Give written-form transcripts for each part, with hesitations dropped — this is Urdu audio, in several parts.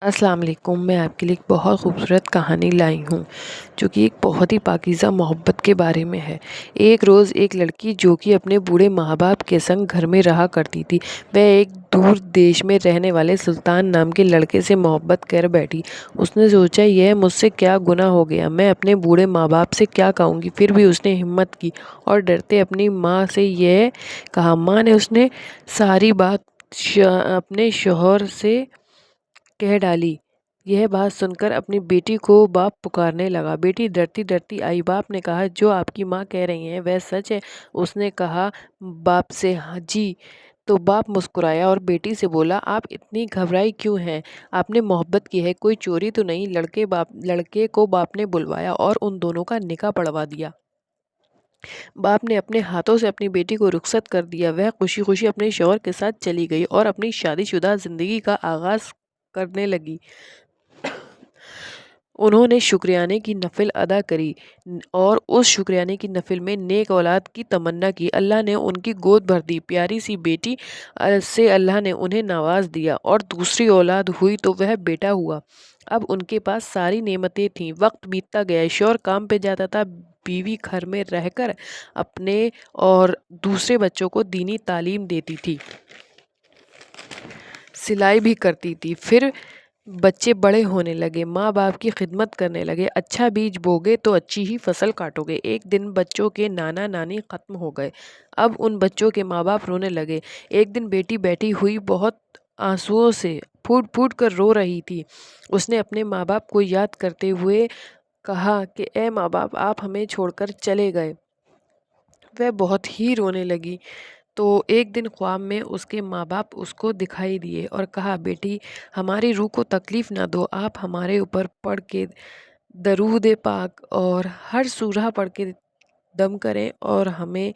السلام علیکم۔ میں آپ کے لیے ایک بہت خوبصورت کہانی لائی ہوں جو کہ ایک بہت ہی پاکیزہ محبت کے بارے میں ہے۔ ایک روز ایک لڑکی جو کہ اپنے بوڑھے ماں باپ کے سنگ گھر میں رہا کرتی تھی، وہ ایک دور دیش میں رہنے والے سلطان نام کے لڑکے سے محبت کر بیٹھی۔ اس نے سوچا، یہ مجھ سے کیا گناہ ہو گیا، میں اپنے بوڑھے ماں باپ سے کیا کہوں گی؟ پھر بھی اس نے ہمت کی اور ڈرتے اپنی ماں سے یہ کہا۔ ماں نے اس نے ساری بات اپنے شوہر سے کہہ ڈالی۔ یہ بات سن کر اپنی بیٹی کو باپ پکارنے لگا۔ بیٹی ڈرتی ڈرتی آئی۔ باپ نے کہا، جو آپ کی ماں کہہ رہی ہیں وہ سچ ہے؟ اس نے کہا باپ سے، ہاں جی۔ تو باپ مسکرایا اور بیٹی سے بولا، آپ اتنی گھبرائی کیوں ہیں؟ آپ نے محبت کی ہے، کوئی چوری تو نہیں؟ لڑکے کو باپ نے بلوایا اور ان دونوں کا نکاح پڑھوا دیا۔ باپ نے اپنے ہاتھوں سے اپنی بیٹی کو رخصت کر دیا۔ وہ خوشی خوشی اپنے شوہر کے ساتھ چلی گئی اور اپنی شادی شدہ زندگی کا آغاز کرنے لگی۔ انہوں نے شکرانے کی نفل ادا کری اور اس شکرانے کی نفل میں نیک اولاد کی تمنا کی۔ اللہ نے ان کی گود بھر دی۔ پیاری سی بیٹی سے اللہ نے انہیں نواز دیا اور دوسری اولاد ہوئی تو وہ بیٹا ہوا۔ اب ان کے پاس ساری نعمتیں تھیں۔ وقت بیتتا گیا، شوہر کام پہ جاتا تھا، بیوی گھر میں رہ کر اپنے اور دوسرے بچوں کو دینی تعلیم دیتی تھی، سلائی بھی کرتی تھی۔ پھر بچے بڑے ہونے لگے، ماں باپ کی خدمت کرنے لگے۔ اچھا بیج بوگے تو اچھی ہی فصل کاٹو گے۔ ایک دن بچوں کے نانا نانی ختم ہو گئے۔ اب ان بچوں کے ماں باپ رونے لگے۔ ایک دن بیٹی بیٹھی ہوئی بہت آنسوؤں سے پھوٹ پھوٹ کر رو رہی تھی۔ اس نے اپنے ماں باپ کو یاد کرتے ہوئے کہا کہ اے ماں باپ، آپ ہمیں چھوڑ کر چلے گئے۔ وہ بہت ہی رونے لگی۔ تو ایک دن خواب میں اس کے ماں باپ اس کو دکھائی دیے اور کہا، بیٹی ہماری روح کو تکلیف نہ دو، آپ ہمارے اوپر پڑھ کے درود پاک اور ہر سورہ پڑھ کے دم کریں اور ہمیں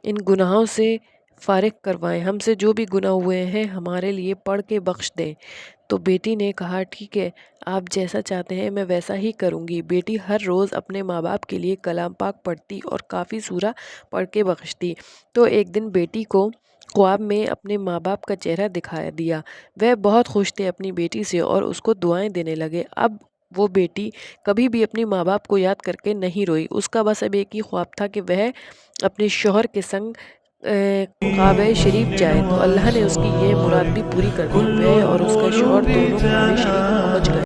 ان گناہوں سے فارغ کروائیں، ہم سے جو بھی گناہ ہوئے ہیں ہمارے لیے پڑھ کے بخش دیں۔ تو بیٹی نے کہا، ٹھیک ہے، آپ جیسا چاہتے ہیں میں ویسا ہی کروں گی۔ بیٹی ہر روز اپنے ماں باپ کے لیے کلام پاک پڑھتی اور کافی سورہ پڑھ کے بخشتی۔ تو ایک دن بیٹی کو خواب میں اپنے ماں باپ کا چہرہ دکھایا دیا۔ وہ بہت خوش تھے اپنی بیٹی سے اور اس کو دعائیں دینے لگے۔ اب وہ بیٹی کبھی بھی اپنی ماں باپ کو یاد کر کے نہیں روئی۔ اس کا بس اب ایک ہی خواب تھا کہ وہ اپنے شوہر کے سنگ کعبہ شریف جائے۔ تو اللہ نے اس کی یہ مراد بھی پوری کر دی۔ وہ اور اس کا شوہر دونوں کعبہ شریف پہنچ گئے۔